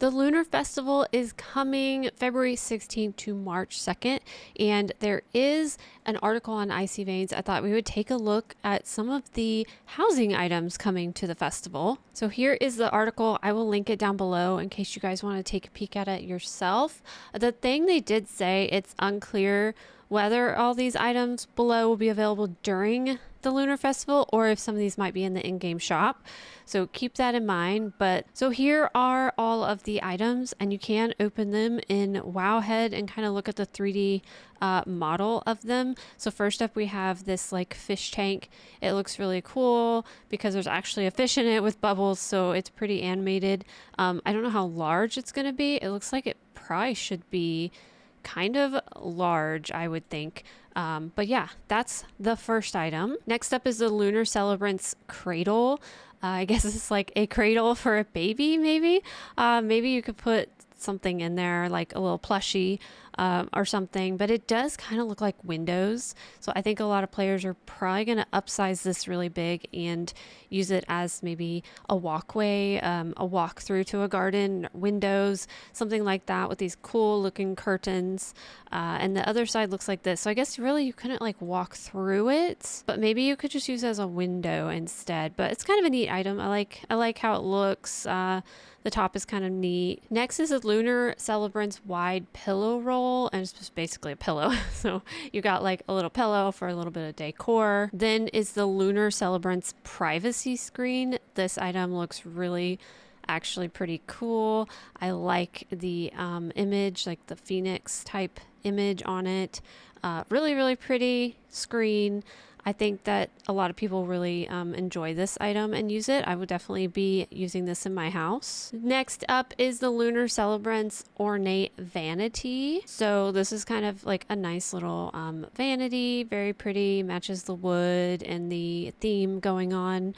The Lunar Festival is coming February 16th to March 2nd, and there is an article on Icy Veins. I thought we would take a look at some of the housing items coming to the festival. So here is the article. I will link it down below in case you guys want to take a peek at it yourself. The thing they did say, it's unclear whether all these items below will be available during the Lunar Festival or if some of these might be in the in-game shop. So keep that in mind. But so here are all of the items, and you can open them in Wowhead and kind of look at the 3D model of them. So first up we have this like fish tank. It looks really cool because there's actually a fish in it with bubbles, so it's pretty animated. I don't know how large it's going to be. It looks like it probably should be kind of large, I would think. But yeah, that's the first item. Next up is the Lunar Celebrant's cradle. I guess it's like a cradle for a baby, maybe. Maybe you could put something in there, like a little plushie or something, but it does kind of look like windows. So I think a lot of players are probably going to upsize this really big and use it as maybe a walkway, a walk through to a garden, windows, something like that with these cool looking curtains. And the other side looks like this. So I guess really you couldn't like walk through it, but maybe you could just use it as a window instead. But it's kind of a neat item. I like how it looks. The top is kind of neat. Next is a Lunar Celebrant's wide pillow roll, and it's just basically a pillow. So you got like a little pillow for a little bit of decor. Then is the Lunar Celebrant's privacy screen. This item looks really actually pretty cool. I like the image, like the phoenix type image on it. Really pretty screen. I think that a lot of people really enjoy this item and use it. I would definitely be using this in my house. Next up is the Lunar Celebrant's ornate vanity. So this is kind of like a nice little vanity, very pretty, matches the wood and the theme going on.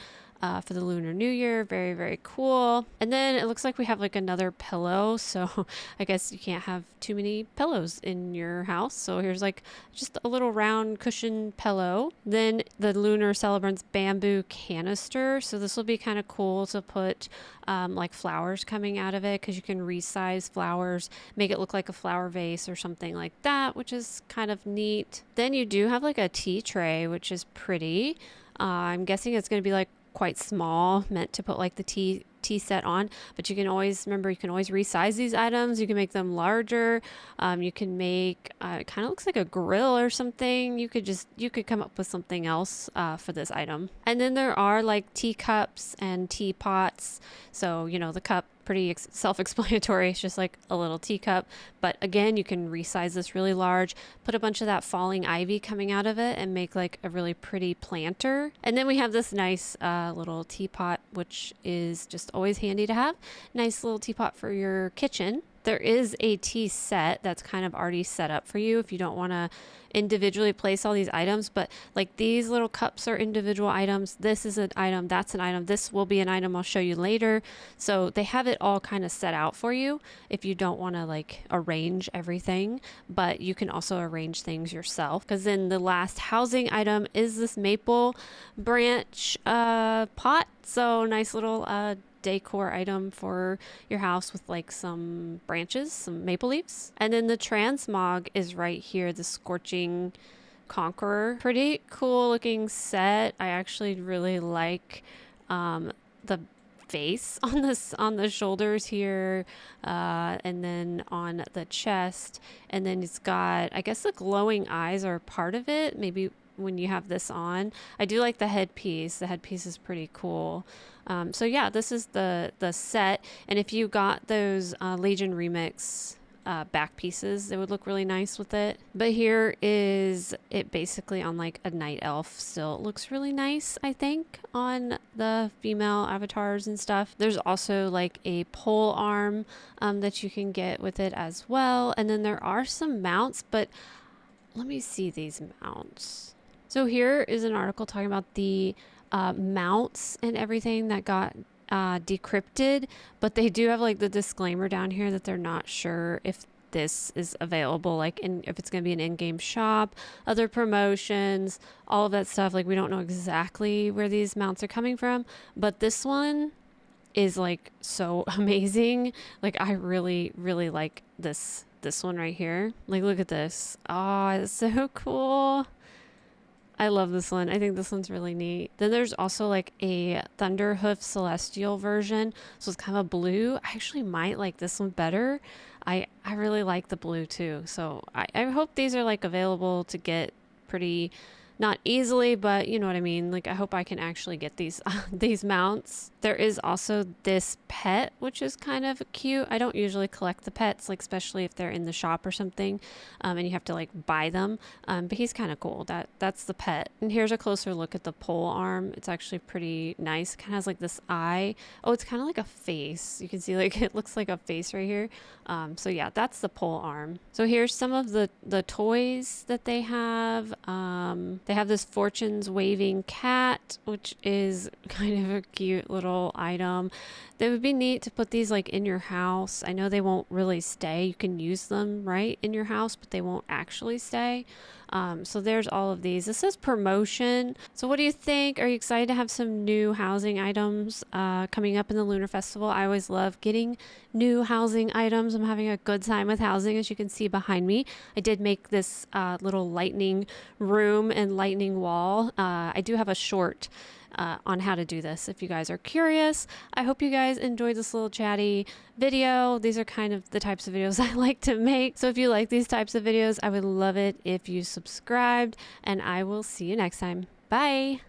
For the Lunar New Year. Very cool. And then it looks like we have like another pillow. So I guess you can't have too many pillows in your house. So here's like just a little round cushion pillow. Then the Lunar Celebrant's bamboo canister. So this will be kind of cool to put like flowers coming out of it, because you can resize flowers, make it look like a flower vase or something like that, which is kind of neat. Then you do have like a tea tray, which is pretty. I'm guessing it's going to be like quite small, meant to put like the tea set on, but you can always resize these items. You can make them larger. You can make it kind of looks like a grill or something. You could come up with something else for this item. And then there are like teacups and teapots. So the cup, pretty self-explanatory. It's just like a little teacup, but again, you can resize this really large, put a bunch of that falling ivy coming out of it and make like a really pretty planter. And then we have this nice little teapot, which is just always handy to have. Nice little teapot for your kitchen. There is a tea set that's kind of already set up for you if you don't want to individually place all these items, but like these little cups are individual items. This is an item, that's an item, this will be an item I'll show you later. So they have it all kind of set out for you if you don't want to like arrange everything, but you can also arrange things yourself. Because then the last housing item is this maple branch pot. So nice little decor item for your house with like some branches, some maple leaves. And then the Transmog is right here, the Scorching Conqueror. Pretty cool looking set. I actually really like the face on the shoulders here, and then on the chest, and then it's got, I guess the glowing eyes are part of it, maybe when you have this on. I do like the headpiece. The headpiece is pretty cool. So yeah, this is the set, and if you got those Legion Remix back pieces, they would look really nice with it. But here is it basically on like a night elf. Still, it looks really nice, I think, on the female avatars and stuff. There's also like a pole arm that you can get with it as well. And then there are some mounts, but let me see these mounts. So here is an article talking about the mounts and everything that got decrypted, but they do have like the disclaimer down here that they're not sure if this is available, like if it's going to be an in-game shop, other promotions, all of that stuff. Like we don't know exactly where these mounts are coming from, but this one is like so amazing. Like I really, really like this one right here. Like look at this. Oh, it's so cool. I love this one. I think this one's really neat. Then there's also like a Thunderhoof Celestial version. So it's kind of a blue. I actually might like this one better. I really like the blue too. So I hope these are like available to get pretty not easily, but you know what I mean. Like I hope I can actually get these these mounts. There is also this pet, which is kind of cute. I don't usually collect the pets, like especially if they're in the shop or something, and you have to like buy them. But he's kind of cool. That's the pet. And here's a closer look at the pole arm. It's actually pretty nice. Kind of has like this eye. Oh, it's kind of like a face. You can see like it looks like a face right here. So yeah, that's the pole arm. So here's some of the toys that they have. They have this Fortune's waving cat, which is kind of a cute little item. That would be neat to put these like in your house. I know they won't really stay. You can use them right in your house, but they won't actually stay. So there's all of these. This says promotion. So what do you think? Are you excited to have some new housing items coming up in the Lunar Festival? I always love getting new housing items. I'm having a good time with housing, as you can see behind me. I did make this little lightning room and lightning wall. I do have a short on how to do this if you guys are curious. I hope you guys enjoyed this little chatty video. These are kind of the types of videos I like to make. So if you like these types of videos, I would love it if you subscribed, and I will see you next time. Bye.